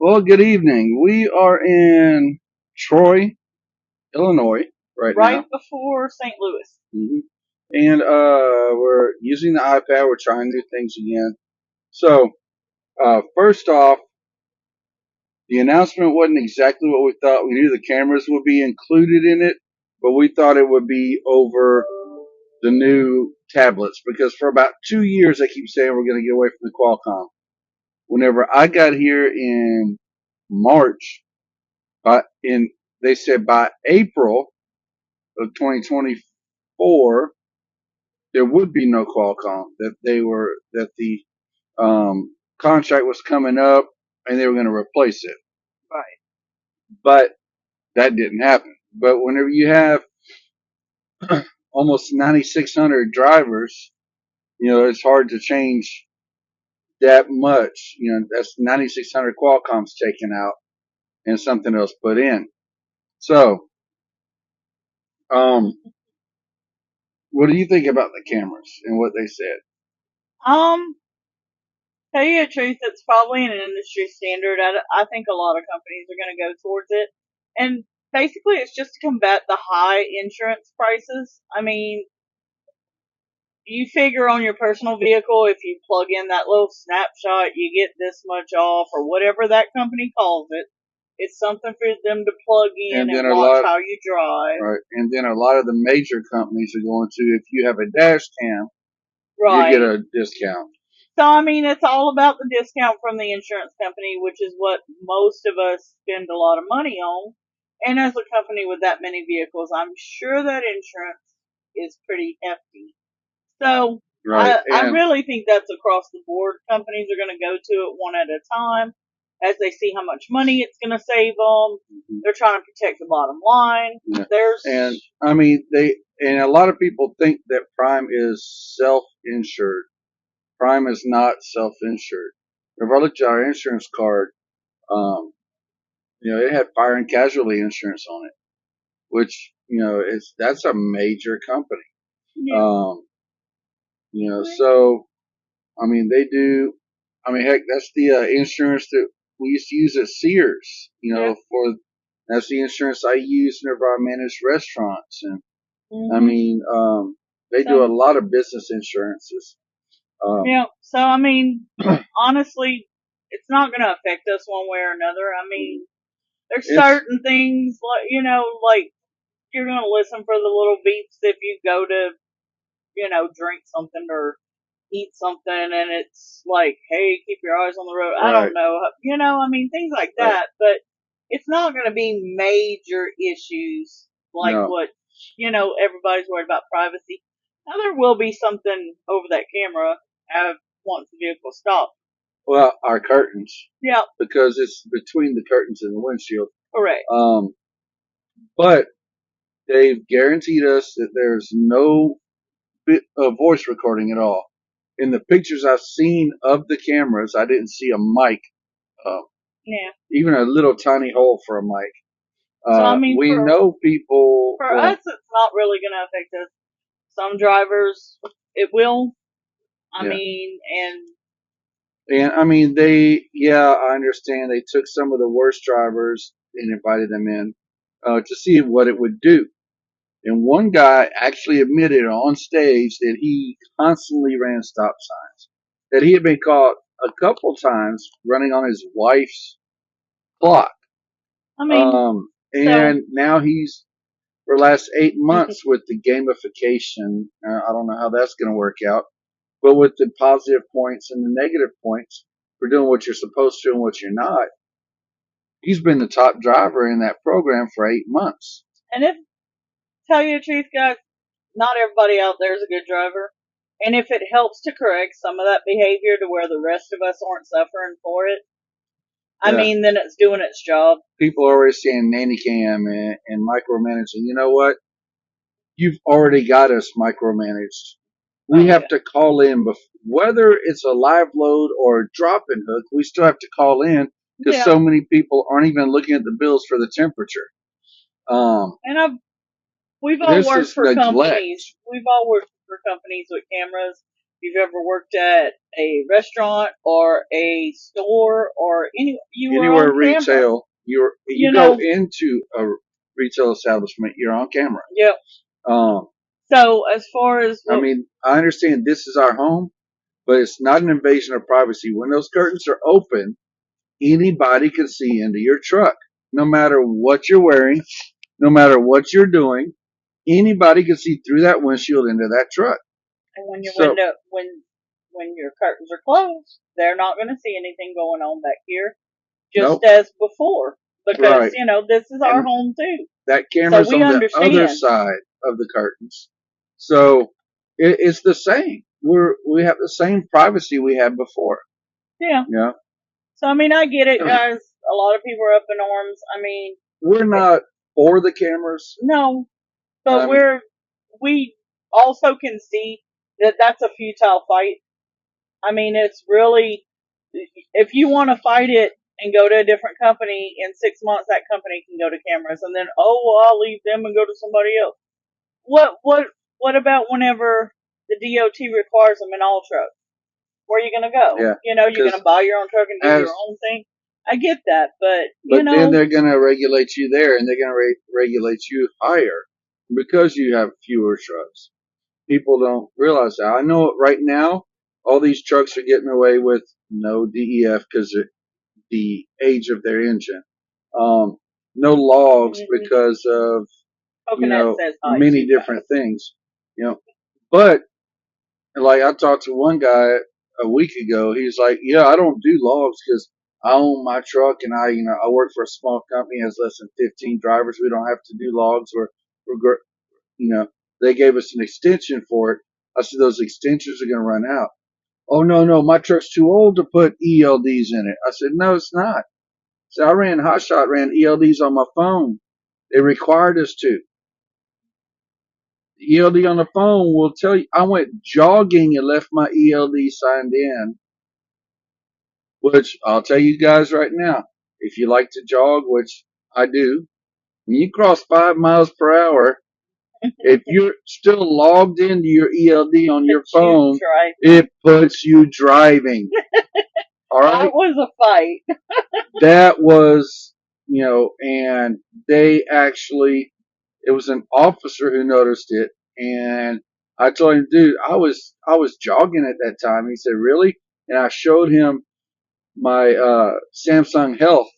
Well, good evening. We are in Troy, Illinois right Right now. before St. Louis. hmm And we're using the iPad. We're trying new things again. So, first off, the announcement wasn't exactly what we thought. We knew the cameras would be included in it, but we thought it would be over the new tablets because for about 2 years they keep saying we're going to get away from the Qualcomm. Whenever I got here in March, they said by April of 2024, there would be no Qualcomm. That the contract was coming up and they were going to replace it. Right. But that didn't happen. But whenever you have almost 9,600 drivers, it's hard to change that much. That's 9,600 Qualcomms taken out and something else put in. So, um, what do you think about the cameras and what they said? Um, tell you the truth, it's probably an industry standard. I think a lot of companies are going to go towards it. And basically, it's just to combat the high insurance prices. I mean, you figure on your personal vehicle, if you plug in that little snapshot, you get this much off, or whatever that company calls it. It's something for them to plug in And then and a watch lot, how you drive. right? And then a lot of the major companies are going to, if you have a dash cam, you get Right. a discount. So, I mean, it's all about the discount from the insurance company, which is what most of us spend a lot of money on. And as a company with that many vehicles, I'm sure that insurance is pretty hefty. So, Right. I And really think that's across the board. Companies are going to go to it one at a time as they see how much money it's going to save them. They're trying to protect the bottom line. yeah. There's, And I mean, and a lot of people think that Prime is self-insured. Prime is not self-insured. If I looked at our insurance card, um, it had fire and casualty insurance on it, which, that's a major company. yeah, Um, so, I mean, they do, I mean, heck, that's the insurance that we used to use at Sears, yeah. that's the insurance I use whenever I manage restaurants. And I hmm mean, they do a So, lot of business insurances. Um, yeah. So, I mean, honestly, it's not going to affect us one way or another. I mean, there's it's, certain things like you're going to listen for the little beeps if you go to, drink something or eat something and it's like, hey, keep your eyes on the road. I right, don't know. I mean, things like right. that, but it's not going to be major issues like No. what, everybody's worried about privacy. Now, there will be something over that camera once the vehicle stops. Well, our curtains, Yeah, because it's between the curtains and the windshield. correct. But they've guaranteed us that there's no voice recording at all. In the pictures I've seen of the cameras, I didn't see a mic, uh, Yeah. even a little tiny hole for a mic. So, I mean, We know people, for well, us, it's not really going to affect us. Some drivers, it will. I yeah. mean, and And I mean, I understand they took some of the worst drivers and invited them in, to see what it would do. And one guy actually admitted on stage that he constantly ran stop signs, that he had been caught a couple times running on his wife's clock. I mean, so And now for the last 8 months with the gamification, I don't know how that's going to work out, but with the positive points and the negative points for doing what you're supposed to and what you're not, he's been the top driver in that program for 8 months. and if tell you the truth, guys, not everybody out there is a good driver. And if it helps to correct some of that behavior to where the rest of us aren't suffering for it, I Yeah. mean, then it's doing its job. People are always saying nanny cam and micromanaging. You know what? You've already got us micromanaged. We Oh, have yeah. to call in, whether it's a live load or a drop in hook, we still have to call in because Yeah. so many people aren't even looking at the bills for the temperature. And we've all This worked is for neglect. companies. We've all worked for companies with cameras you've ever worked at a restaurant or a store or you were Anywhere on camera. retail, you go into a retail establishment, you're on camera. Yep. So as far as I mean, I understand this is our home, but it's not an invasion of privacy. When those curtains are open, anybody can see into your truck, no matter what you're wearing, no matter what you're doing. Anybody can see through that windshield into that truck. And when your window, when your curtains are closed, they're not going to see anything going on back here, just as before, because this is our home too. That camera's on the other side of the curtains, so it's the same. We have the same privacy we had before. Yeah. Yeah. So I mean, I get it, guys. A lot of people are up in arms. I mean, we're not for the cameras. No, but we also can see that that's a futile fight. I mean, it's really, if you want to fight it and go to a different company, in 6 months that company can go to cameras, and then I'll leave them and go to somebody else. What about whenever the DOT requires them in all trucks? Where are you going to go? Yeah, you're going to buy your own truck and do your own thing. I get that, but then they're going to regulate you there, and they're going to regulate you higher because you have fewer trucks. People don't realize that. I know right now, all these trucks are getting away with no DEF because of the age of their engine. No logs because of many different things. But like I talked to one guy a week ago. He's like, "Yeah, I don't do logs because I own my truck and I work for a small company, has less than 15 drivers. We don't have to do logs. They gave us an extension for it." I said, "Those extensions are going to run out." "Oh, no, my truck's too old to put ELDs in it." I said, "No, it's not." So I ran ELDs on my phone. They required us to. The ELD on the phone will tell you. I went jogging and left my ELD signed in, which I'll tell you guys right now, if you like to jog, which I do, when you cross 5 miles per hour, if you're still logged into your ELD on your phone, it puts you driving. All right? That was a fight. That was, and they actually, it was an officer who noticed it, and I told him, "Dude, I was jogging at that time." He said, "Really?" And I showed him my Samsung Health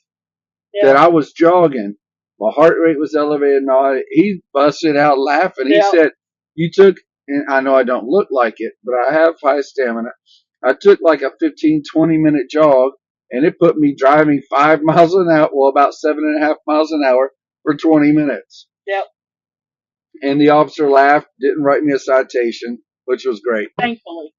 that I was jogging. My heart rate was elevated and all. He busted out laughing. He said, "You took," and I know I don't look like it, but I have high stamina. I took like a 15, 20-minute jog, and it put me driving 5 miles an hour, well, about 7.5 miles an hour for 20 minutes. Yep. And the officer laughed, didn't write me a citation, which was great. Thankfully.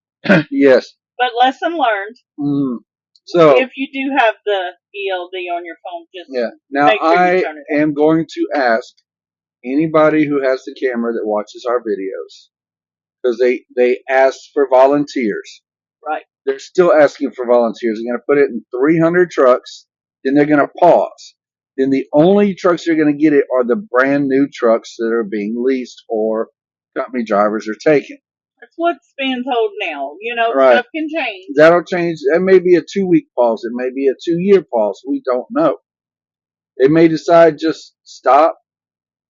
Yes. But lesson learned. So if you do have the ELD on your phone, just now make sure you turn it on. I am going to ask anybody who has the camera that watches our videos, because they ask for volunteers. Right. They're still asking for volunteers. They're going to put it in 300 trucks. Then they're going to pause. Then the only trucks you're going to get it are the brand new trucks that are being leased or company drivers are taking. That's what spins hold now. Right. Stuff can change. That'll change. It may be a 2-week pause. It may be a 2-year pause. We don't know. They may decide just stop,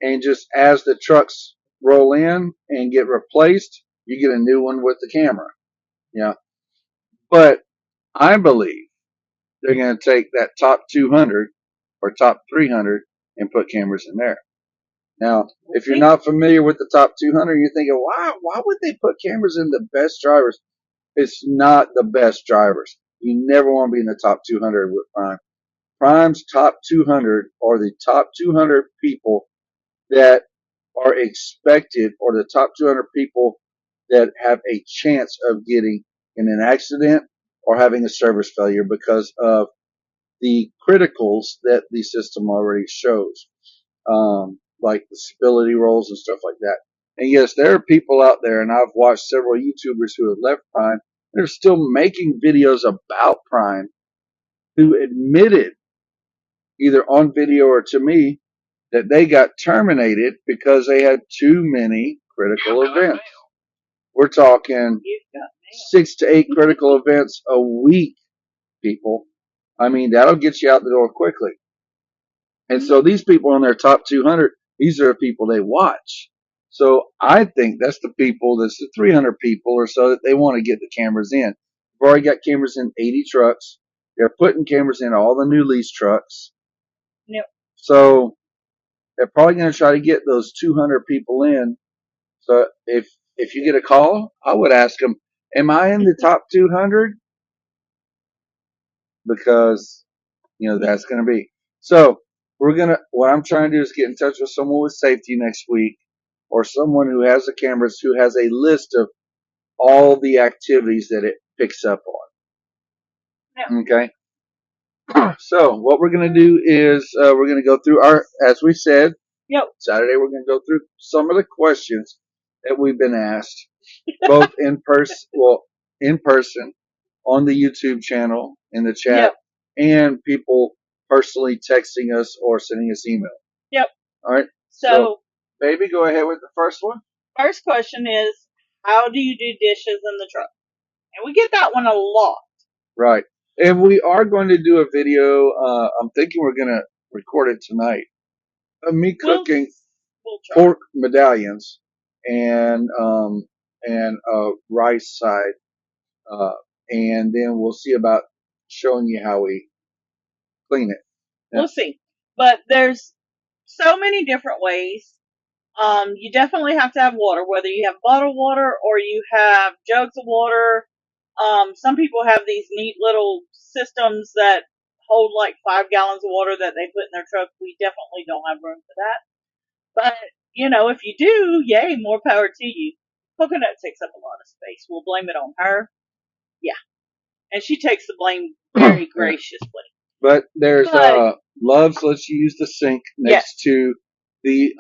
and just as the trucks roll in and get replaced, you get a new one with the camera. Yeah. But I believe they're going to take that top 200 or top 300 and put cameras in there. Now, if you're not familiar with the top 200, you're thinking, why would they put cameras in the best drivers? It's not the best drivers. You never want to be in the top 200 with Prime. Prime's top 200 are the top 200 people that are expected, or the top 200 people that have a chance of getting in an accident or having a service failure because of the criticals that the system already shows, like the stability rolls and stuff like that. And yes, there are people out there, and I've watched several YouTubers who have left Prime. They're still making videos about Prime, who admitted, either on video or to me, that they got terminated because they had too many critical events. We're talking 6 to 8 critical events a week, people. I mean, that'll get you out the door quickly. And so these people in their top 200, these are the people they watch. So I think that's the people, that's the 300 people or so that they want to get the cameras in. They've already got cameras in 80 trucks. They're putting cameras in all the new lease trucks. Yep. So they're probably going to try to get those 200 people in. So if you get a call, I would ask them, am I in the top 200? Because, that's going to be. So what I'm trying to do is get in touch with someone with safety next week, or someone who has the cameras, who has a list of all the activities that it picks up on. Yep. Okay. So what we're going to do is we're going to go through as we said, Yep. Saturday we're going to go through some of the questions that we've been asked, both in person on the YouTube channel, in the chat, and people personally texting us or sending us email. Yep. All right. So, baby, go ahead with the first one. First question is, how do you do dishes in the truck? And we get that one a lot. Right. And we are going to do a video. I'm thinking we're going to record it tonight of me cooking pork medallions and rice side. And then we'll see about showing you how we clean it. Yeah. We'll see. But there's so many different ways. You definitely have to have water, whether you have bottled water or you have jugs of water. Some people have these neat little systems that hold like 5 gallons of water that they put in their truck. We definitely don't have room for that. But, if you do, yay, more power to you. Coconut takes up a lot of space. We'll blame it on her. Yeah. And she takes the blame very graciously. But there's Loves lets you use the sink next to the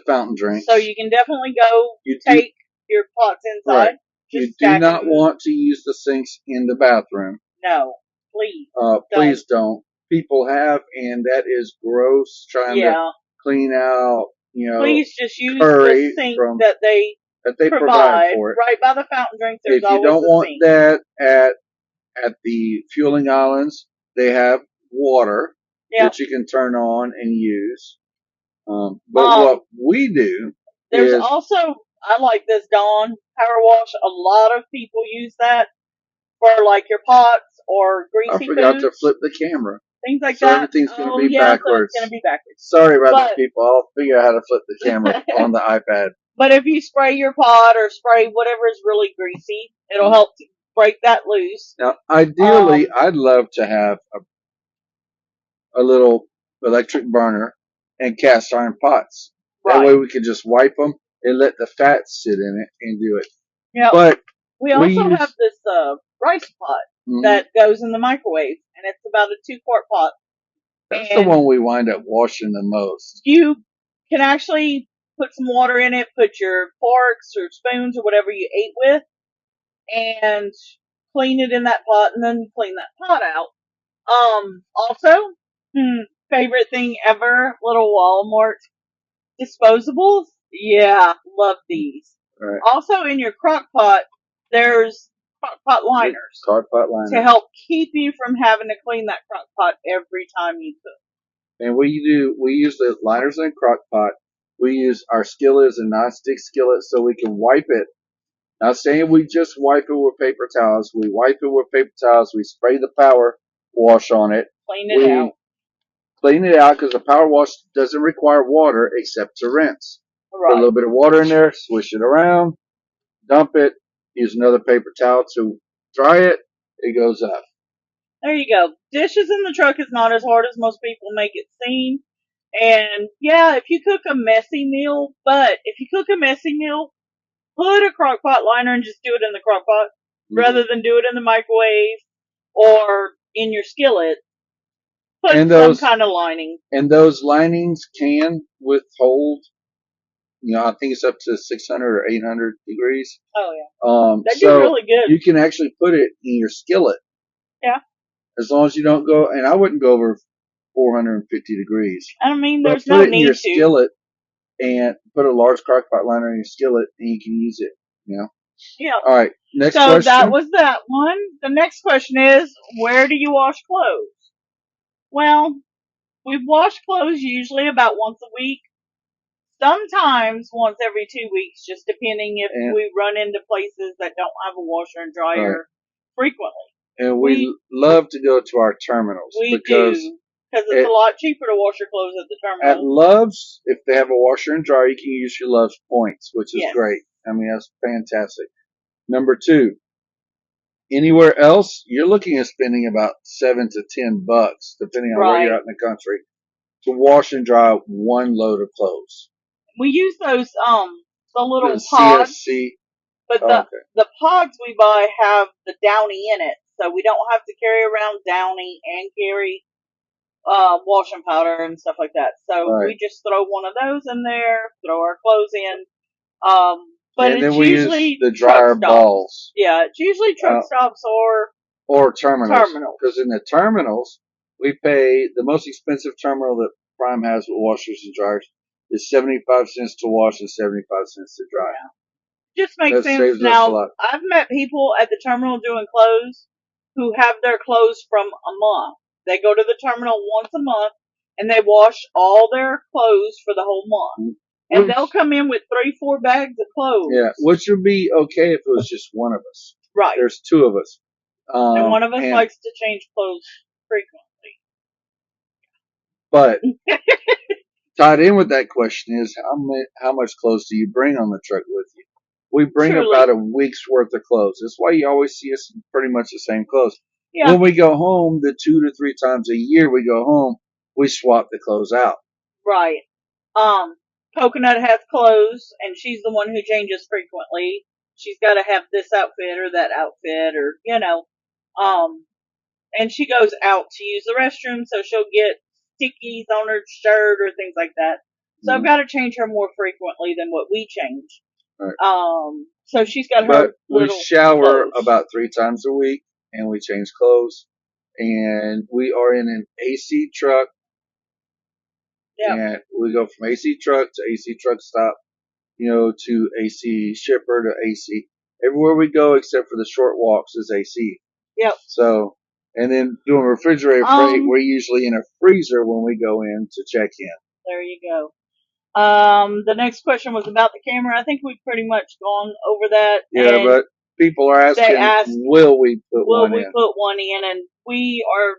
fountain drink. So you can definitely go take your pots inside. Right. You do not want to use the sinks in the bathroom. No, please. Please don't. People have, and that is gross. Trying to clean out, please just use the sink that they provide for it. Right by the fountain drink. There's if you don't want that at the fueling islands, they have water that you can turn on and use. But what we do there's also, I like this, Dawn, power wash. A lot of people use that for like your pots or greasy foods. I forgot to flip the camera. Things like so that. Everything's going to be backwards. So it's going to be backwards. Sorry about that, people. I'll figure out how to flip the camera on the iPad. But if you spray your pot or spray whatever is really greasy, it'll help to break that loose. Now, ideally, I'd love to have a little electric burner and cast iron pots. That way we could just wipe them and let the fat sit in it and do it. Yeah. But we also have this rice pot that goes in the microwave, and it's about a 2-quart pot. That's the one we wind up washing the most. You can actually put some water in it, put your forks or spoons or whatever you ate with, and clean it in that pot, and then clean that pot out. Also, favorite thing ever, little Walmart disposables. Yeah, love these. Right. Also, in your crock pot, there's crock pot liners. To help keep you from having to clean that crock pot every time you cook. And we use the liners in a crock pot. We use our skillet as a non-stick skillet so we can wipe it. Not saying we just wipe it with paper towels. We wipe it with paper towels. We spray the power wash on it. Clean it out because the power wash doesn't require water except to rinse. Right. Put a little bit of water in there, swish it around, dump it, use another paper towel to dry it. It goes up. There you go. Dishes in the truck is not as hard as most people make it seem. And yeah, if you cook a messy meal, put a crock pot liner and just do it in the crock pot rather than do it in the microwave or in your skillet. Put some kind of lining. And those linings can withhold, I think it's up to 600 or 800 degrees. Oh, yeah. They do really good. You can actually put it in your skillet. Yeah. As long as you don't go, and I wouldn't go over 450 degrees. I mean, there's no need to. Put it in your skillet and put a large crock pot liner in your skillet and you can use it, Yeah. All right. Next So question. that was that one. The next question is, where do you wash clothes? Well, we wash clothes usually about once a week. Sometimes once every 2 weeks, just depending if And, we run into places that don't have a washer and dryer right. frequently. And we love to go to our terminals We because do, because it's a lot cheaper to wash your clothes at the at terminal. Love's, if they have a washer and dryer, you can use your Love's points, which is Yes. great. I mean, that's fantastic. Number two, anywhere else, you're looking at spending about $7 to $10, depending on where you're at in the country, to wash and dry one load of clothes. We use those the little The pods, CSC. but the pods we buy have the Downy in it, so we don't have to carry around Downy and carry washing powder and stuff like that. So we just throw one of those in there, throw our clothes in. But and it's then we usually use the dryer balls. Yeah, it's usually truck stops or terminals. Because in the terminals, we pay the most expensive terminal that Prime has with washers and dryers is 75 cents to wash and 75 cents to dry. Yeah. Just makes sense. Now, I've met people at the terminal doing clothes who have their clothes from a month. They go to the terminal once a month and they wash all their clothes for the whole month. And they'll come in with 3-4 bags of clothes. Yeah, which would be okay if it was just one of us. Right. There's two of us. And one of us likes to change clothes frequently. But tied in with that question is how much clothes do you bring on the truck with you? We bring about a week's worth of clothes. That's why you always see us in pretty much the same clothes. Yeah. When we go home, the 2 to 3 times a year we go home, we swap the clothes out. Right. Coconut has clothes, and she's the one who changes frequently. She's got to have this outfit or that outfit, or and she goes out to use the restroom, so she'll get stickies on her shirt or things like that. So I've got to change her more frequently than what we change. Right. So she's got her. But we shower about 3 times a week, and we change clothes, and we are in an AC truck. Yeah. And we go from AC truck to AC truck stop, to AC shipper to AC. Everywhere we go, except for the short walks, is AC. Yep. So, and then doing refrigerator freight, we're usually in a freezer when we go in to check in. There you go. The next question was about the camera. I think we've pretty much gone over that. Yeah, but people are asking, will we put one in? And we are,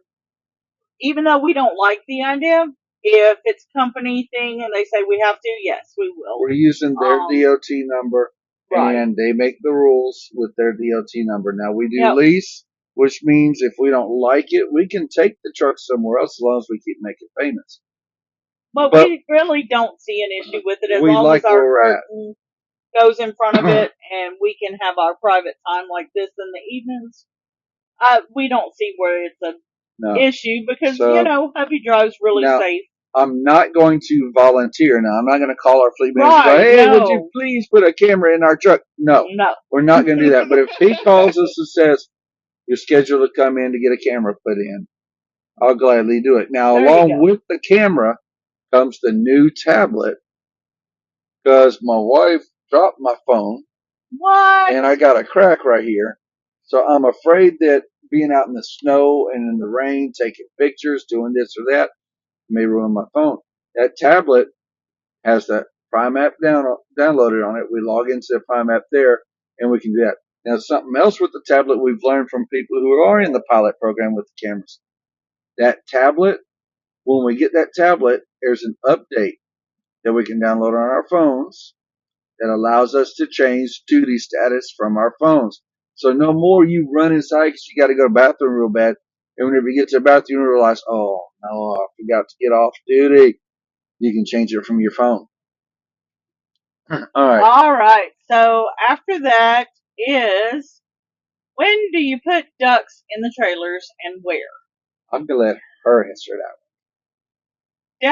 even though we don't like the idea, if it's company thing and they say we have to, yes, we will. We're using their DOT number, and they make the rules with their DOT number. Now, we do lease, which means if we don't like it, we can take the truck somewhere else as long as we keep making payments. But we really don't see an issue with it as long as our curtain goes in front of it and we can have our private time like this in the evenings. We don't see where it's an issue because, Hubby drives really safe. I'm not going to volunteer now. I'm not going to call our fleet manager and say, hey, would you please put a camera in our truck? No. We're not going to do that. But if he calls us and says, you're scheduled to come in to get a camera put in, I'll gladly do it. Now, along with the camera comes the new tablet because my wife dropped my phone. What? And I got a crack right here. So I'm afraid that being out in the snow and in the rain, taking pictures, doing this or that, may ruin my phone. That tablet has the Prime app downloaded on it. We log into the Prime app there, and we can do that. Now, something else with the tablet we've learned from people who are in the pilot program with the cameras. That tablet, when we get that tablet, there's an update that we can download on our phones that allows us to change duty status from our phones. So no more you run inside because you got to go to the bathroom real bad. And whenever you get to the bathroom, you realize, oh, no, I forgot to get off duty. You can change it from your phone. All right. So after that is, when do you put ducks in the trailers and where? I'm going to let her answer that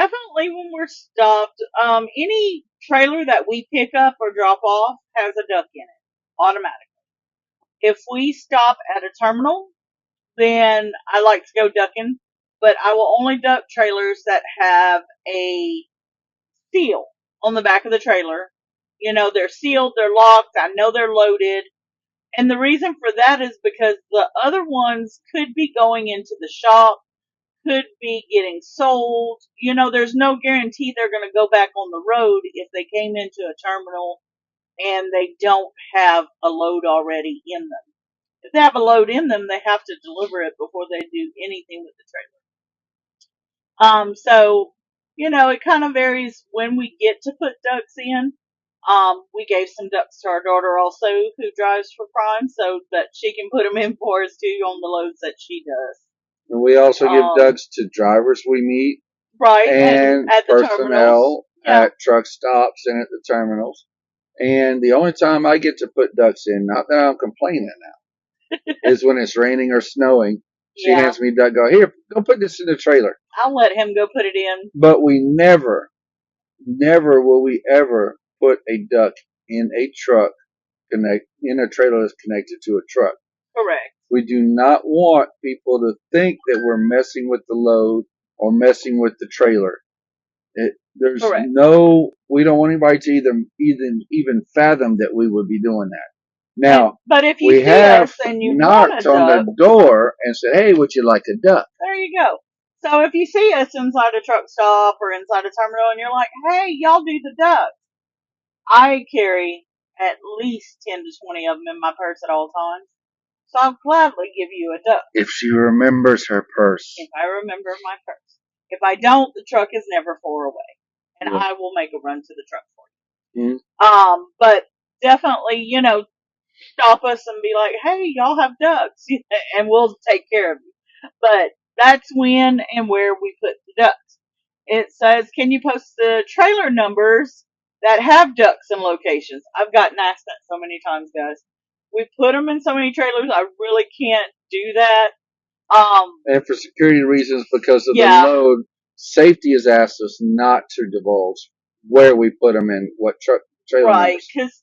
one. Definitely when we're stopped. Any trailer that we pick up or drop off has a duck in it automatically. If we stop at a terminal, then I like to go ducking, but I will only duck trailers that have a seal on the back of the trailer. They're sealed, they're locked, I know they're loaded, And the reason for that is because the other ones could be going into the shop, could be getting sold. There's no guarantee they're going to go back on the road if they came into a terminal and they don't have a load already in them. If they have a load in them, they have to deliver it before they do anything with the trailer. So, it kind of varies when we get to put ducks in. We gave some ducks to our daughter also, who drives for Prime, so that she can put them in for us too on the loads that she does. And we also give ducks to drivers we meet, right, and at the personnel yeah. at truck stops and at the terminals. And the only time I get to put ducks in, not that I'm complaining now, is when it's raining or snowing. She hands me a duck, go, here, go put this in the trailer. I'll let him go put it in. But we never will we ever put a duck in a truck, in a trailer that's connected to a truck. Correct. We do not want people to think that we're messing with the load or messing with the trailer. There's Correct. we don't want anybody to even fathom that we would be doing that. Now, but if you we have and you knocked on the door and said, hey, would you like a duck? There you go. So if you see us inside a truck stop or inside a terminal and you're like, hey, y'all do the ducks, I carry at least 10 to 20 of them in my purse at all times. So I'll gladly give you a duck. If she remembers her purse. If I remember my purse. If I don't, the truck is never far away. And I will make a run to the truck for you. But definitely, stop us and be like, hey, y'all have ducks. And we'll take care of you. But that's when and where we put the ducks. It says, can you post the trailer numbers that have ducks in locations? I've gotten asked that so many times, guys. We put them in so many trailers, I really can't do that. And for security reasons, because of the load, safety has asked us not to divulge where we put them in, what trailer numbers. Right, because,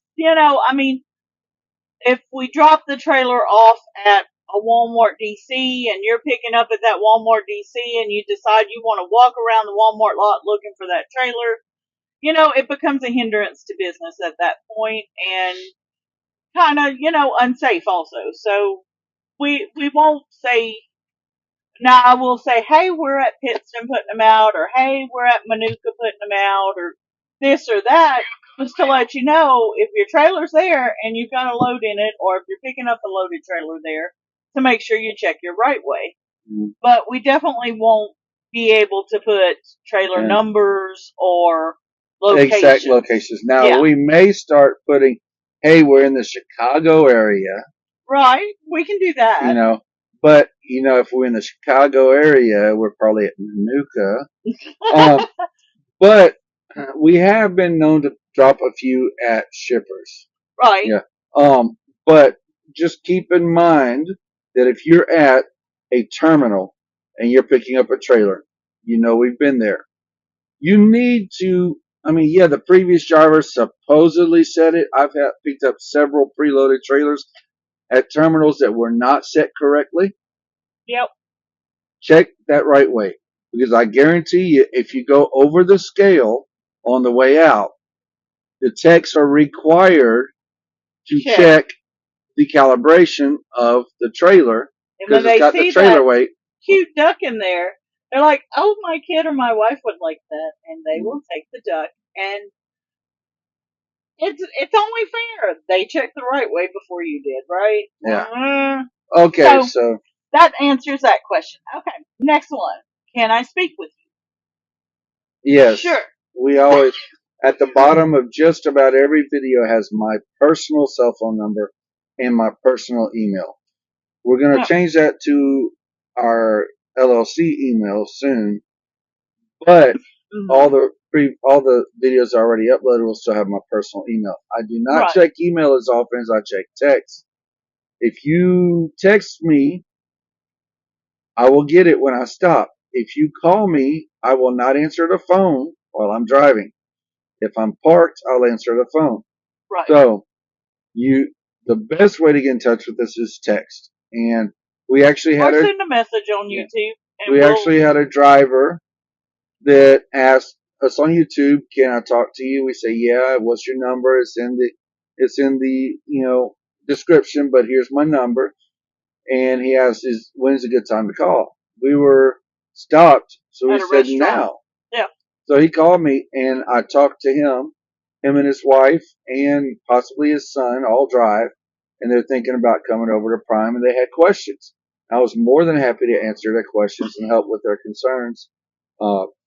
if we drop the trailer off at a Walmart DC and you're picking up at that Walmart DC and you decide you want to walk around the Walmart lot looking for that trailer, it becomes a hindrance to business at that point and kind of, unsafe also. So we won't say, now I will say, hey, we're at Pittston putting them out, or hey, we're at Manuka putting them out, or this or that, just to let you know if your trailer's there and you've got a load in it, or if you're picking up a loaded trailer there, to make sure you check your right way. But we definitely won't be able to put trailer numbers or locations. Exact locations. Now, we may start putting, hey, we're in the Chicago area. Right, we can do that. But, if we're in the Chicago area, we're probably at Manuka. But we have been known to drop a few at shippers. Right. Yeah. But just keep in mind that if you're at a terminal and you're picking up a trailer, we've been there. You need to, the previous driver supposedly said it. I've picked up several preloaded trailers at terminals that were not set correctly. Yep. Check that right way. Because I guarantee you, if you go over the scale on the way out, the techs are required to check the calibration of the trailer because it's got the trailer weight. Cute duck in there. They're like, oh, my kid or my wife would like that, and they will take the duck. And it's only fair. They checked the right way before you did, right? Yeah. Okay, so that answers that question. Okay, next one. Can I speak with you? Yes. Sure. We always, at the bottom of just about every video has my personal cell phone number and my personal email. We're going to change that to our LLC email soon, but all the videos already uploaded will still have my personal email. I do not check email as often as I check text. If you text me, I will get it when I stop. If you call me, I will not answer the phone while I'm driving. If I'm parked, I'll answer the phone. Right. So, the best way to get in touch with us is text. And we actually had send a message on YouTube. And we actually had a driver that asked us on YouTube, "Can I talk to you?" We say, "Yeah. What's your number?" It's in the description, but here's my number. And he asked, when's a good time to call? We were stopped, so we said now. Yeah. So he called me, and I talked to him and his wife, and possibly his son all drive, and they're thinking about coming over to Prime, and they had questions. I was more than happy to answer their questions and help with their concerns.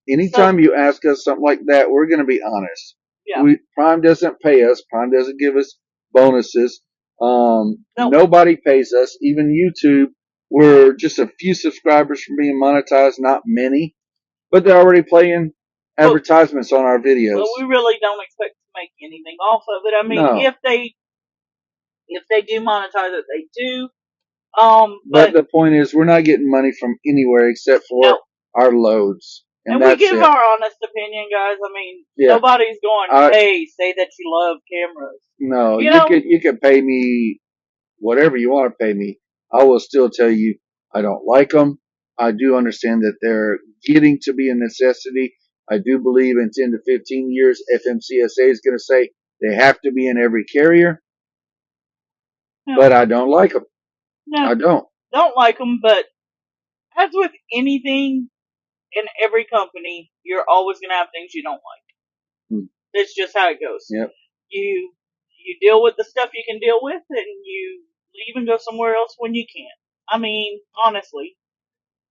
Anytime you ask us something like that, we're going to be honest. Yeah. Prime doesn't pay us. Prime doesn't give us bonuses. Nobody pays us. Even YouTube, we're just a few subscribers from being monetized, not many, but they're already playing advertisements on our videos. Well, we really don't expect to make anything off of it. I mean, if they do monetize it, they do. But the point is, we're not getting money from anywhere except for our loads. And we give our honest opinion, guys. I mean, nobody's going, hey, say that you love cameras. No, you could pay me whatever you want to pay me. I will still tell you I don't like them. I do understand that they're getting to be a necessity. I do believe in 10 to 15 years, FMCSA is going to say they have to be in every carrier. No. But I don't like them. No, I don't like them, but as with anything in every company, you're always going to have things you don't like. That's just how it goes. Yep. You deal with the stuff you can deal with, and you leave and go somewhere else when you can't. I mean, honestly,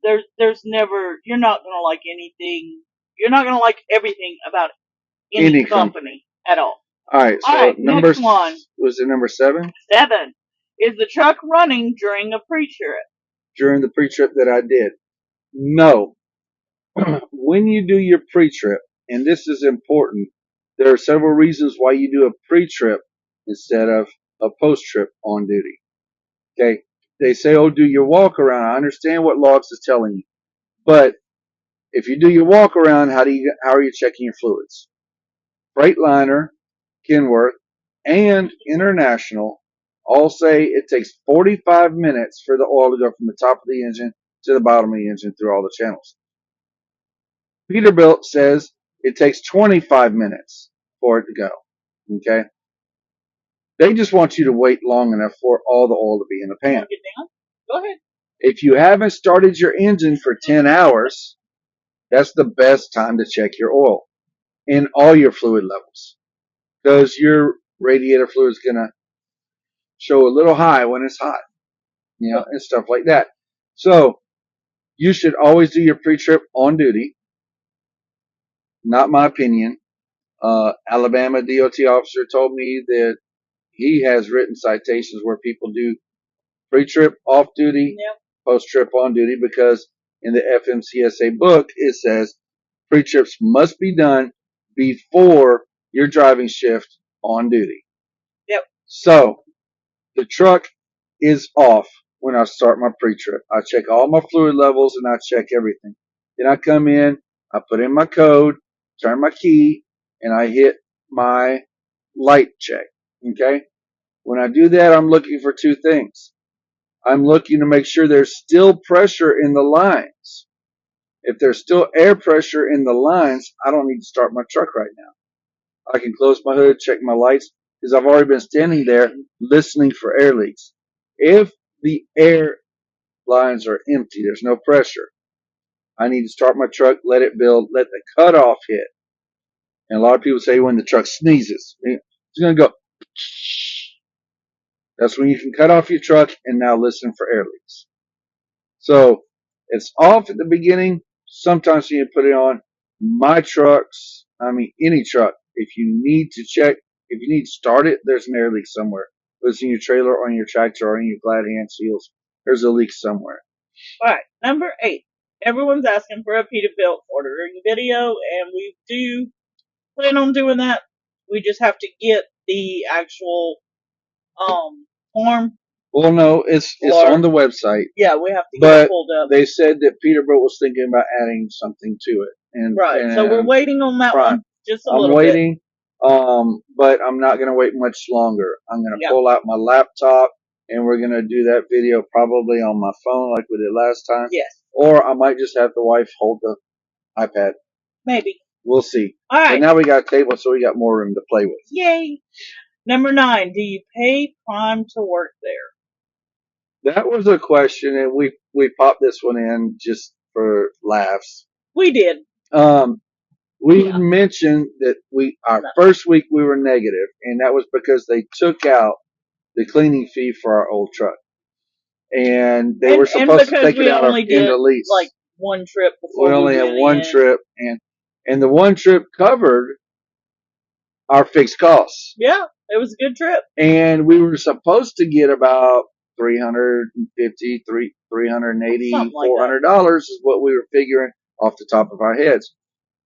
there's never, you're not going to like anything, you're not going to like everything about any company at all. Alright, so next one. Was it number 7? 7. Is the truck running during a pre-trip? During the pre-trip that I did? No. When you do your pre-trip, and this is important, there are several reasons why you do a pre-trip instead of a post-trip on duty. Okay? They say, oh, do your walk around. I understand what Logs is telling you. But if you do your walk around, how are you checking your fluids? Freightliner, Kenworth, and International all say it takes 45 minutes for the oil to go from the top of the engine to the bottom of the engine through all the channels. Peterbilt says it takes 25 minutes for it to go. Okay? They just want you to wait long enough for all the oil to be in the pan. Go ahead. If you haven't started your engine for 10 hours, that's the best time to check your oil and all your fluid levels, because your radiator fluid is going to show a little high when it's hot, and stuff like that. So you should always do your pre-trip on duty. Not my opinion. Alabama DOT officer told me that he has written citations where people do pre-trip off duty, post-trip on duty, because in the FMCSA book it says pre-trips must be done before your driving shift on duty. Yep. So the truck is off when I start my pre-trip. I check all my fluid levels and I check everything. Then I come in, I put in my code, turn my key, and I hit my light check. Okay? When I do that, I'm looking for 2 things. I'm looking to make sure there's still pressure in the lines. If there's still air pressure in the lines, I don't need to start my truck right now. I can close my hood, check my lights, because I've already been standing there listening for air leaks. If the air lines are empty, there's no pressure, I need to start my truck, let it build, let the cutoff hit. And a lot of people say when the truck sneezes, it's going to go. That's when you can cut off your truck and now listen for air leaks. So it's off at the beginning. Sometimes you need to put it on. My trucks, any truck, if you need to check, if you need to start it, there's an air leak somewhere. Whether it's in your trailer or in your tractor or in your glad hand seals, there's a leak somewhere. Alright, number 8. Everyone's asking for a Peterbilt ordering video, and we do plan on doing that. We just have to get the actual form. Well, no, it's on the website. Yeah, we have to get it pulled up. They said that Peterbilt was thinking about adding something to it. And so we're waiting on that one just a little bit. I'm waiting, but I'm not going to wait much longer. I'm going to pull out my laptop, and we're going to do that video probably on my phone like we did last time. Yes. Or I might just have the wife hold the iPad. Maybe. We'll see. All right. But now we got a table, so we got more room to play with. Yay. Number 9, do you pay Prime to work there? That was a question, and we popped this one in just for laughs. We did. We mentioned that our first week we were negative, and that was because they took out the cleaning fee for our old truck, and they were supposed to take it out in the lease. Like one trip before we only had one trip, and the one trip covered our fixed costs. Yeah, it was a good trip. And we were supposed to get about $350, $380, $400 is what we were figuring off the top of our heads.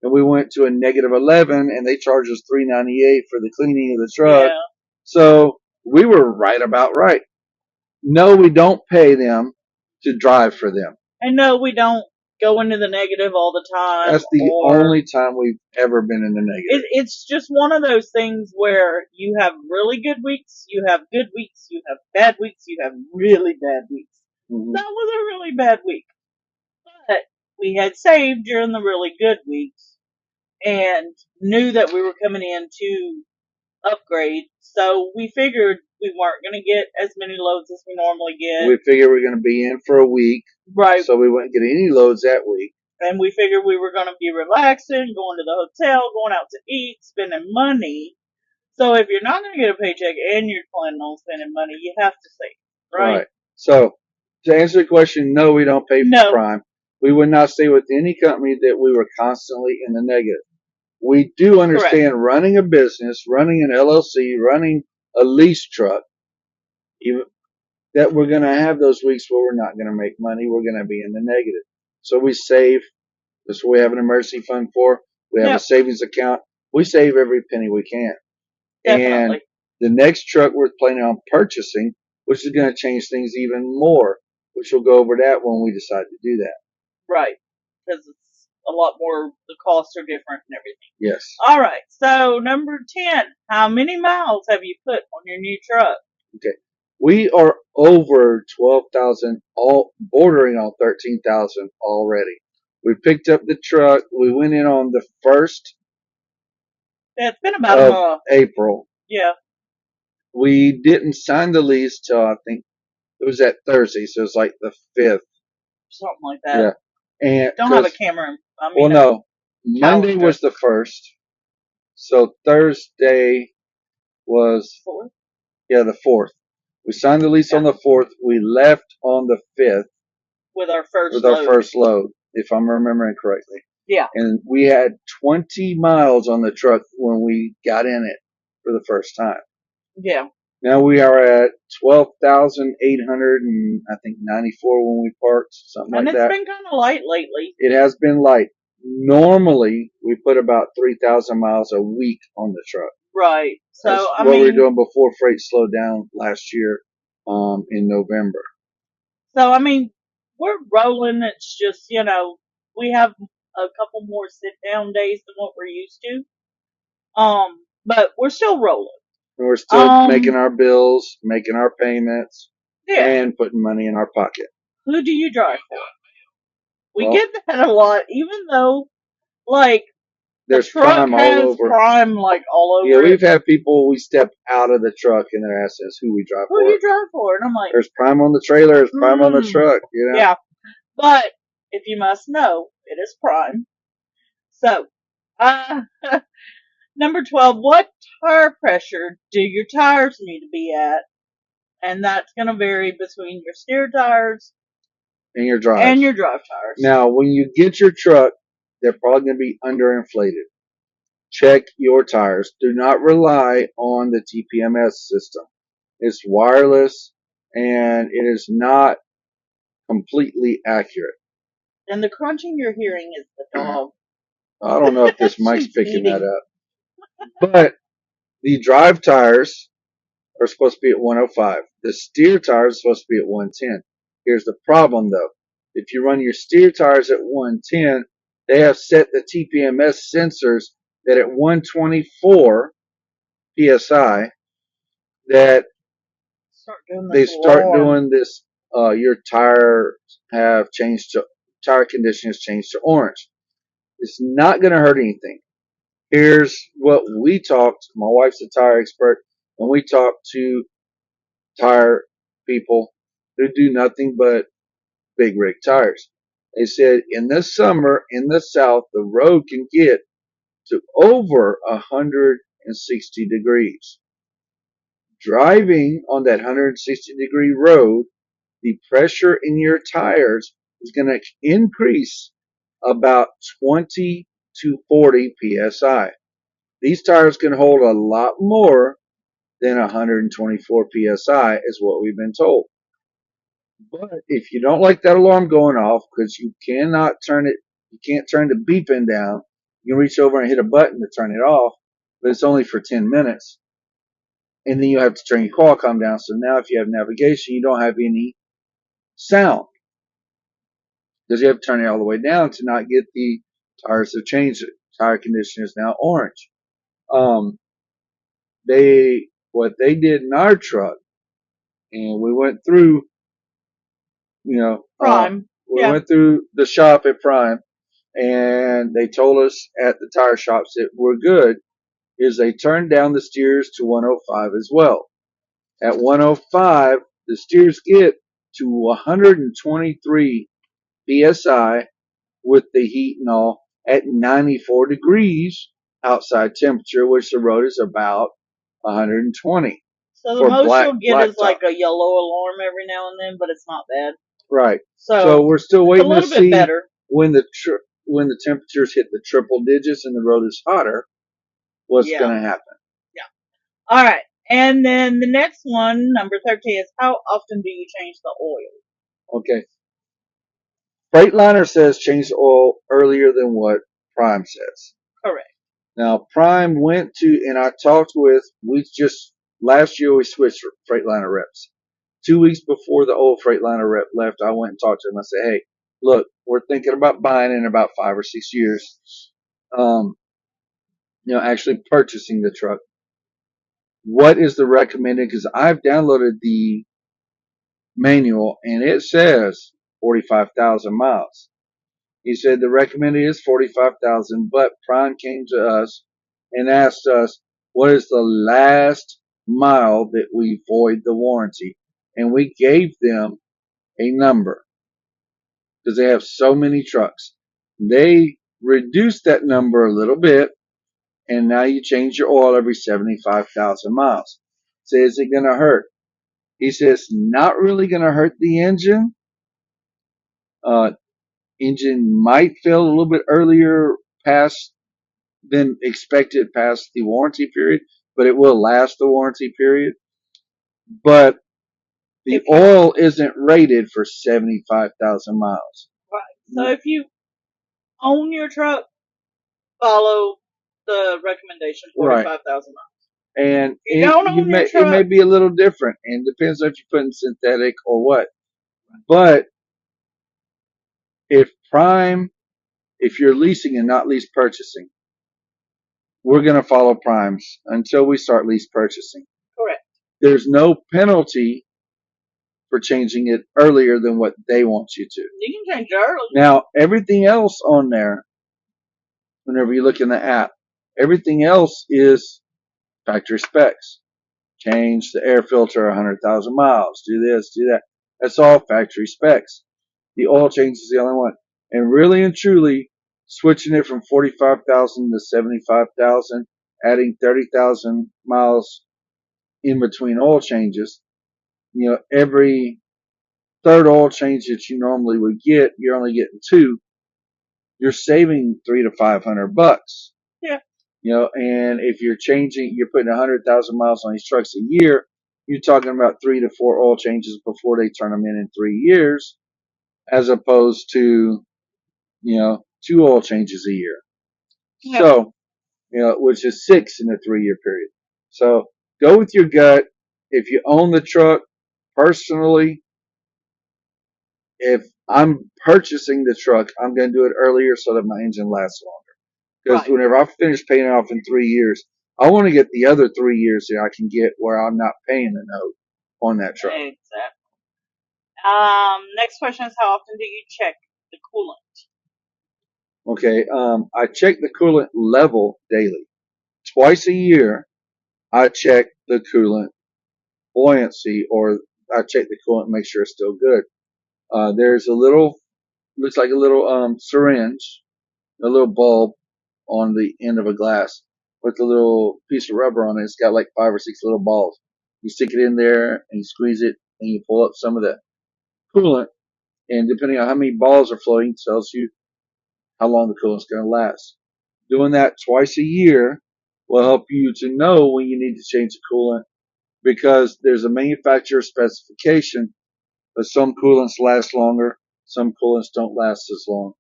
And we went to a negative 11, and they charged us $398 for the cleaning of the truck. Yeah. So we were right about right. No, we don't pay them to drive for them. And no, we don't go into the negative all the time. That's the only time we've ever been in the negative. It's just one of those things where you have really good weeks, you have good weeks, you have bad weeks, you have really bad weeks. Mm-hmm. That was a really bad week. But we had saved during the really good weeks and knew that we were coming in to upgrade. So we figured we weren't going to get as many loads as we normally get. We figured we were going to be in for a week. Right. So we wouldn't get any loads that week. And we figured we were going to be relaxing, going to the hotel, going out to eat, spending money. So if you're not going to get a paycheck and you're planning on spending money, you have to save, right? So to answer the question, no, we don't pay for Prime. We would not stay with any company that we were constantly in the negative. We do understand running a business, running an LLC, running a lease truck, even that we're going to have those weeks where we're not going to make money. We're going to be in the negative. So we save. That's what we have an emergency fund for. We have a savings account. We save every penny we can. Definitely. And the next truck we're planning on purchasing, which is going to change things even more, which we'll go over that when we decide to do that. Right. Because it's a lot more, the costs are different and everything. Yes. All right. So number 10, how many miles have you put on your new truck? Okay. We are over 12,000, all bordering on 13,000 already. We picked up the truck. We went in on the 1st. Yeah, it's been about a month. April. Yeah. We didn't sign the lease till I think it was that Thursday, so it's like the 5th. Something like that. Yeah. And don't have a camera. No. Monday was the 1st. So Thursday was 4th? Yeah, the 4th. We signed the lease on the 4th. We left on the 5th. With our first load, if I'm remembering correctly. Yeah. And we had 20 miles on the truck when we got in it for the first time. Yeah. Now we are at 12,800 and I think 94 when we parked, something like that. And it's been kind of light lately. It has been light. Normally, we put about 3,000 miles a week on the truck. Right. So, that's what we were doing before freight slowed down last year in November. So, we're rolling. It's just, we have a couple more sit-down days than what we're used to. But we're still rolling. And we're still making our bills, making our payments, and putting money in our pocket. Who do you drive for? We get that a lot, even though, there's Prime all over. Prime, all over. Yeah, we've had people, we step out of the truck and they're asking us who we drive for. Who do you drive for? And I'm like, there's Prime on the trailer, there's Prime on the truck, Yeah. But, if you must know, it is Prime. So, number 12, what tire pressure do your tires need to be at? And that's going to vary between your steer tires and your drive tires. Now, when you get your truck, they're probably going to be underinflated. Check your tires. Do not rely on the TPMS system. It's wireless and it is not completely accurate. And the crunching you're hearing is the dog. I don't know if this mic's picking that up. But the drive tires are supposed to be at 105. The steer tires are supposed to be at 110. Here's the problem though. If you run your steer tires at 110, they have set the TPMS sensors that at 124 PSI that they start doing this, your tire condition has changed to orange. It's not going to hurt anything. Here's what we talked, my wife's a tire expert, and we talked to tire people who do nothing but big rig tires. They said in the summer in the South, the road can get to over 160 degrees. Driving on that 160-degree road, the pressure in your tires is going to increase about 20 to 40 psi. These tires can hold a lot more than 124 psi, is what we've been told. But if you don't like that alarm going off, because you cannot turn it, you can't turn the beeping down. You can reach over and hit a button to turn it off, but it's only for 10 minutes. And then you have to turn your Qualcomm down. So now if you have navigation, you don't have any sound, because you have to turn it all the way down to not get the tires to change. The tire condition is now orange. What they did in our truck, and we went through, Prime. we went through the shop at Prime, and they told us at the tire shops that we're good, is they turned down the steers to 105 as well. At 105, the steers get to 123 psi with the heat and all at 94 degrees outside temperature, which the road is about 120. So the most you'll get is like a yellow alarm every now and then, but it's not bad. Right. So we're still waiting to see better. when the temperatures hit the triple digits and the road is hotter, what's going to happen. Yeah. All right. And then the next one, number 13, is how often do you change the oil? Okay. Freightliner says change the oil earlier than what Prime says. Correct. Now, Prime went to, and I talked with, last year we switched Freightliner reps. 2 weeks before the old Freightliner rep left, I went and talked to him. I said, hey, look, we're thinking about buying in about 5 or 6 years. Actually purchasing the truck. What is the recommended? Because I've downloaded the manual and it says 45,000 miles. He said the recommended is 45,000, but Prime came to us and asked us, what is the last mile that we void the warranty? And we gave them a number because they have so many trucks. They reduced that number a little bit, and now you change your oil every 75,000 miles. So is it going to hurt? He says, not really going to hurt the engine. Engine might fail a little bit earlier than expected past the warranty period, but it will last the warranty period. But the oil isn't rated for 75,000 miles. Right. So if you own your truck, follow the recommendation, 45,000 miles. And it may be a little different, and depends on if you put in synthetic or what. But if you're leasing and not lease purchasing, we're going to follow Primes until we start lease purchasing. Correct. There's no penalty for changing it earlier than what they want you to. You can change it early. Now, everything else on there, whenever you look in the app, everything else is factory specs. Change the air filter 100,000 miles. Do this, do that. That's all factory specs. The oil change is the only one. And really and truly, switching it from 45,000 to 75,000, adding 30,000 miles in between oil changes, every third oil change that you normally would get, you're only getting 2. You're saving $300 to $500. Yeah. And if you're putting 100,000 miles on these trucks a year, you're talking about 3 to 4 oil changes before they turn them in 3 years, as opposed to, 2 oil changes a year. Yeah. So, which is 6 in a 3-year period. So go with your gut. If you own the truck personally, if I'm purchasing the truck, I'm going to do it earlier so that my engine lasts longer. Because whenever I finish paying it off in 3 years, I want to get the other 3 years that I can get where I'm not paying a note on that truck. Exactly. Next question is, how often do you check the coolant? Okay, I check the coolant level daily. Twice a year, I check the coolant buoyancy, or I check the coolant and make sure it's still good. There's a little, looks like a little syringe, a little bulb on the end of a glass with a little piece of rubber on it. It's got like 5 or 6 little balls. You stick it in there and you squeeze it and you pull up some of the coolant, and depending on how many balls are flowing, tells you how long the coolant's going to last. Doing that twice a year will help you to know when you need to change the coolant, because there's a manufacturer specification, but some coolants last longer, some coolants don't last as long.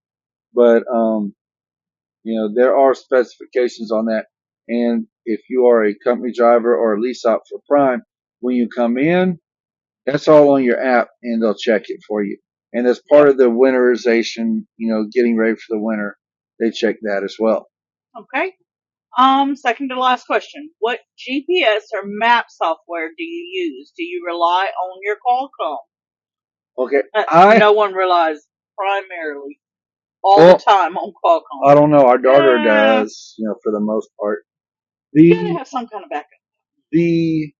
But there are specifications on that. And if you are a company driver or a lease out for Prime, when you come in, that's all on your app, and they'll check it for you. And as part of the winterization, getting ready for the winter, they check that as well. Okay. Second to last question. What GPS or map software do you use? Do you rely on your Qualcomm? Okay. No one relies primarily all the time on Qualcomm. I don't know. Our daughter does, for the most part. You gotta have some kind of backup. The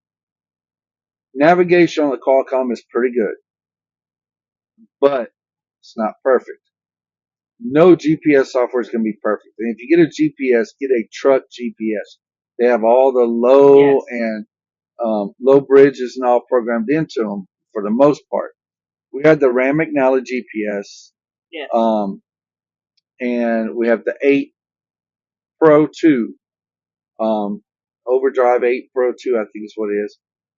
navigation on the Qualcomm is pretty good, but it's not perfect. No GPS software is going to be perfect. And if you get a GPS, get a truck GPS. They have all the low and low bridges and all programmed into them for the most part. We had the Ram McNally GPS. Yes. And we have the 8 Pro 2. Overdrive 8 Pro 2, I think is what it is.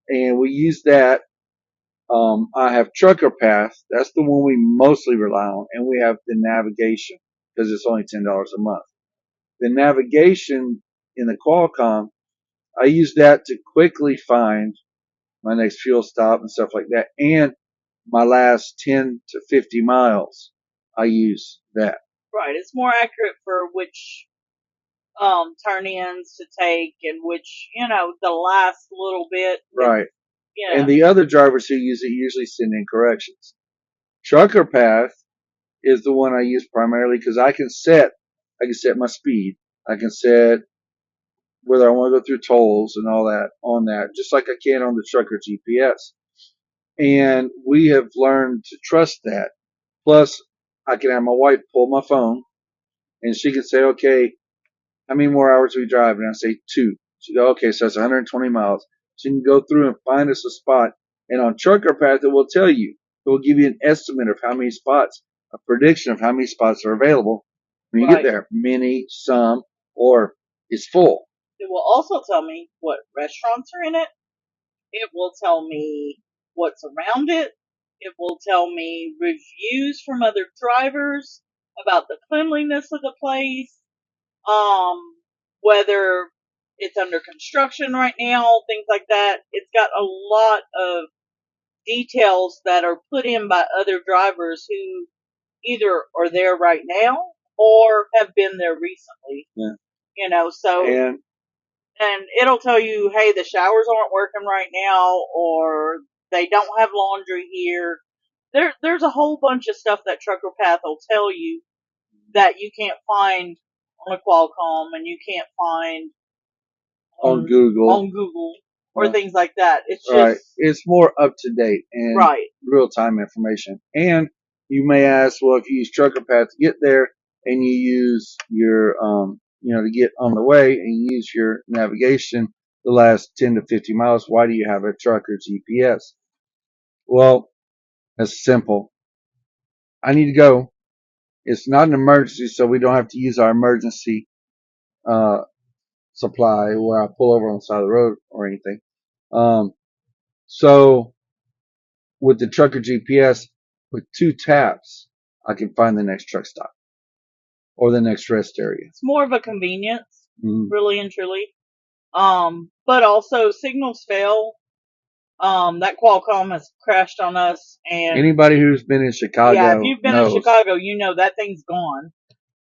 And we use that. I have Trucker Path. That's the one we mostly rely on. And we have the navigation, because it's only $10 a month. The navigation in the Qualcomm, I use that to quickly find my next fuel stop and stuff like that. And my last 10 to 50 miles, I use that. Right. It's more accurate for which turn-ins to take and which, the last little bit. Right. Yeah. And the other drivers who use it usually send in corrections. Trucker Path is the one I use primarily because I can set my speed. I can set whether I want to go through tolls and all that on that, just like I can on the Trucker GPS. And we have learned to trust that. Plus, I can have my wife pull my phone and she can say, okay, how many more hours are we driving? I say 2. She go, okay, so that's 120 miles. She can go through and find us a spot. And on Trucker Path, it will tell you. It will give you an estimate of how many spots, a prediction of how many spots are available when you get there. Many, some, or it's full. It will also tell me what restaurants are in it. It will tell me what's around it. It will tell me reviews from other drivers about the cleanliness of the place, whether it's under construction right now, things like that. It's got a lot of details that are put in by other drivers who either are there right now or have been there recently. Yeah. So and it'll tell you, hey, the showers aren't working right now, or they don't have laundry here. There's a whole bunch of stuff that Trucker Path will tell you that you can't find on a Qualcomm and you can't find on Google or things like that. It's just right. It's more up to date and real time information. And you may ask, well, if you use Trucker Path to get there and you use your to get on the way and you use your navigation the last 10 to 50 miles, why do you have a trucker GPS? Well, it's simple. I need to go. It's not an emergency, so we don't have to use our emergency supply where I pull over on the side of the road or anything. So with the Trucker GPS, with 2 taps, I can find the next truck stop or the next rest area. It's more of a convenience, really and truly. But also signals fail. That Qualcomm has crashed on us, and anybody who's been in Chicago, if you've been in Chicago, that thing's gone.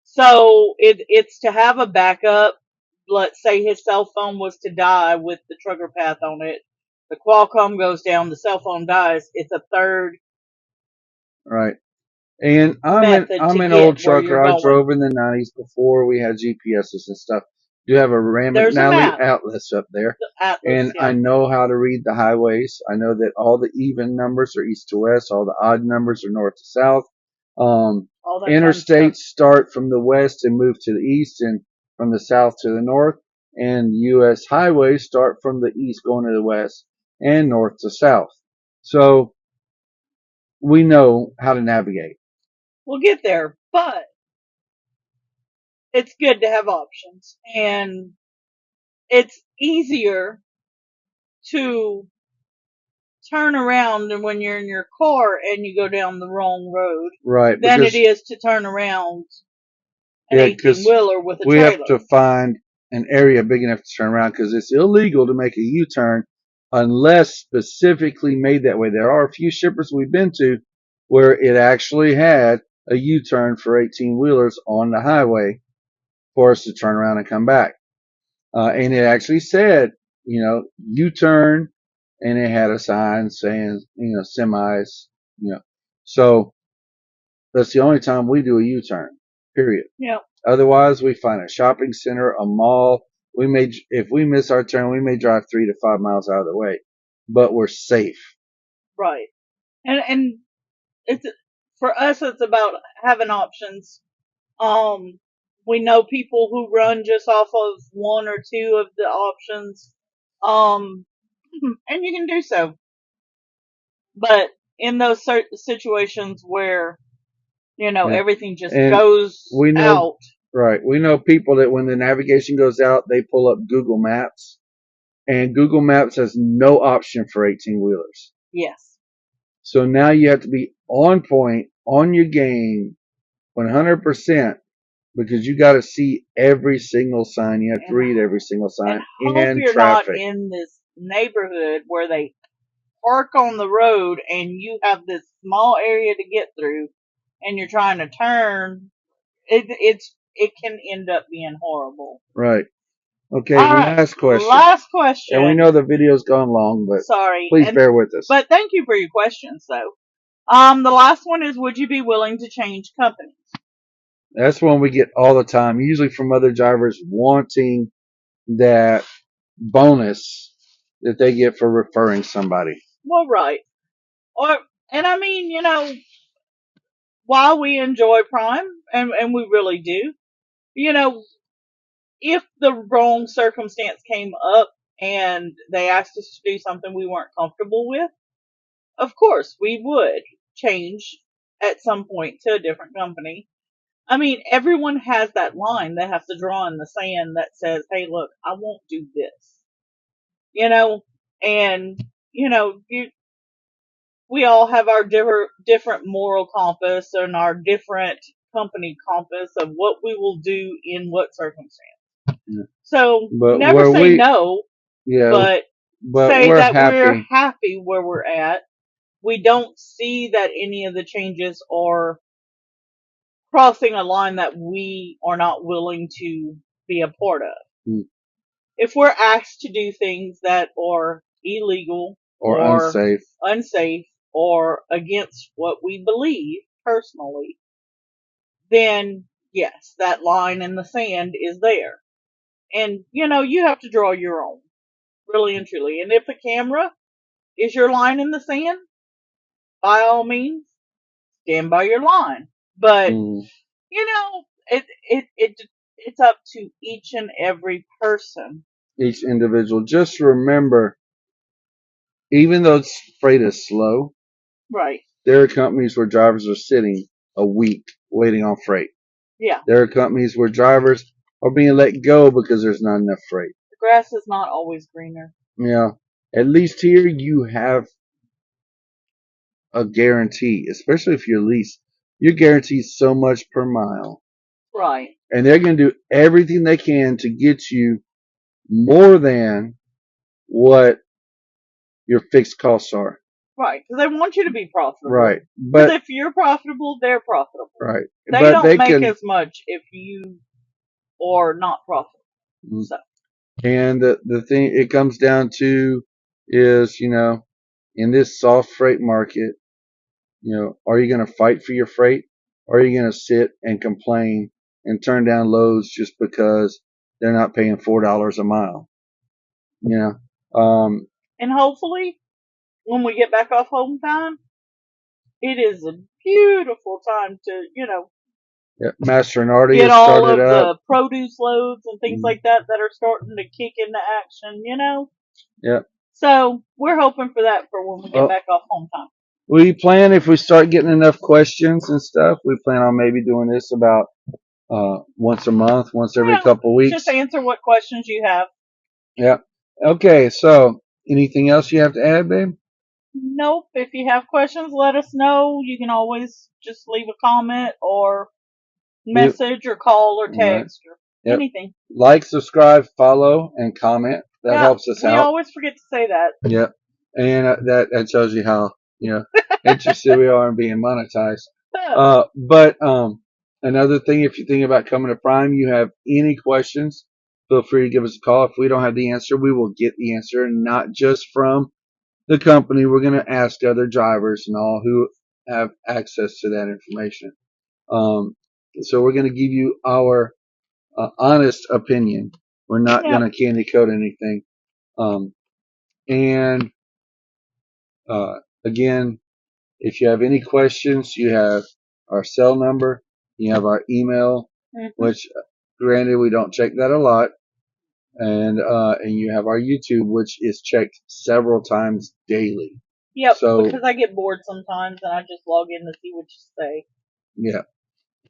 So it's to have a backup. Let's say his cell phone was to die with the Trucker Path on it. The Qualcomm goes down, the cell phone dies. It's a third. Right. And I'm an old trucker. I drove in the 90s before we had GPSs and stuff. do have a Ram There's a McNally map, Atlas up there. the atlas. And Yeah, I know how to read the highways. I know that all the even numbers are east to west, all the odd numbers are north to south. all that fun stuff. Interstates start from the west and move to the east, and from the south to the north. And U.S. highways start from the east going to the west and north to south. So we know how to navigate. We'll get there, but it's good to have options, and it's easier to turn around when you're in your car and you go down the wrong road Right, than it because is to turn around an yeah, 18 because wheeler with a we have trailer. to find an area big enough to turn around because it's illegal to make a U-turn unless specifically made that way. There are a few shippers we've been to where it actually had a U-turn for 18 wheelers on the highway for us to turn around and come back. And it actually said, U-turn, and it had a sign saying, semis, So that's the only time we do a U-turn, period. Yeah, Otherwise, we find a shopping center, a mall. If we miss our turn, we may drive 3 to 5 miles out of the way, but we're safe. right. And it's for us. It's about having options. Um, we know people who run just off of one or two of the options. Um, and you can do so. But in those certain situations where, Yeah. everything just And goes we know, out. right, we know people that when the navigation goes out, they pull up Google Maps, and Google Maps has no option for 18 wheelers. Yes. So now you have to be on point, on your game, 100%, because you got to see every single sign. You have to read every single sign And hope and you're not traffic. in this neighborhood where they park on the road and you have this small area to get through and you're trying to turn. It can end up being horrible. Right. Okay, All right. last question. Last And we question. know the video's gone long, but Sorry. please bear with us. But thank you for your questions though. The last one is, would you be willing to change companies? That's one we get all the time, usually from other drivers wanting that bonus that they get for referring somebody. Well, right. And I mean, while we enjoy Prime, and we really do, you know, if the wrong circumstance came up and they asked us to do something we weren't comfortable with, of course we would change at some point to a different company. I mean, everyone has that line they have to draw in the sand that says, hey, look, I won't do this. You know, and, we all have our different moral compass and our different company compass of what we will do in what circumstance. Yeah. So But never say no, yeah, but say we're that we're happy. happy where we're at. We don't see that any of the changes are crossing a line that we are not willing to be a part of. Mm. If we're asked to do things that are illegal Or unsafe or against what we believe personally, then yes, that line in the sand is there. And, you have to draw your own, really and truly. And if the camera is your line in the sand, by all means, stand by your line. But, it's up to each and every person. Each individual. Just remember, even though freight is slow, Right. there are companies where drivers are sitting a week waiting on freight. Yeah. There are companies where drivers are being let go because there's not enough freight. The grass is not always greener. Yeah. At least here you have a guarantee, especially if you're leased. You're guaranteed so much per mile. Right. And they're going to do everything they can to get you more than what your fixed costs are. Right. Because they want you to be profitable. Right. Because But if you're profitable, they're profitable. right. They But don't make as much if you are not profitable. So. And the thing it comes down to is, in this soft freight market, are you going to fight for your freight? Or are you going to sit and complain and turn down loads just because they're not paying $4 a mile. You know, And hopefully, when we get back off home time, it is a beautiful time to, yeah, Master and Artie get has all started of up. the produce loads and things like that are starting to kick into action, Yeah. So we're hoping for that for when we get back off home time. We plan, if we start getting enough questions and stuff, we plan on maybe doing this about once a month, once every couple weeks. Just answer what questions you have. Yeah. Okay, so anything else you have to add, babe? Nope. If you have questions, let us know. You can always just leave a comment or message or call or text or anything. Like, subscribe, follow, and comment. That helps us out. We always forget to say that. Yep. And that shows you how interested we are in being monetized. But another thing, if you think about coming to Prime, you have any questions, feel free to give us a call. If we don't have the answer, we will get the answer, and not just from the company. We're going to ask other drivers and all who have access to that information. So we're going to give you our honest opinion. We're not going to candy coat anything. And again, if you have any questions, you have our cell number, you have our email, which granted we don't check that a lot, and you have our YouTube, which is checked several times daily. Yep. So, because I get bored sometimes and I just log in to see what you say. Yeah.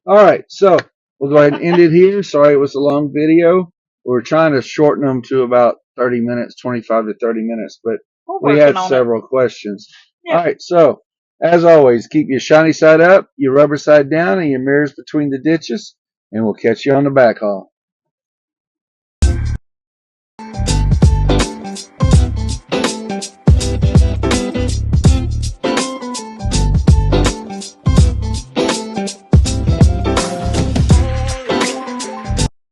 All right. So we'll go ahead and end it here. Sorry it was a long video. We're trying to shorten them to about 30 minutes, 25 to 30 minutes, but we had several questions. Yep. All right. So as always, keep your shiny side up, your rubber side down, and your mirrors between the ditches, and we'll catch you on the back haul.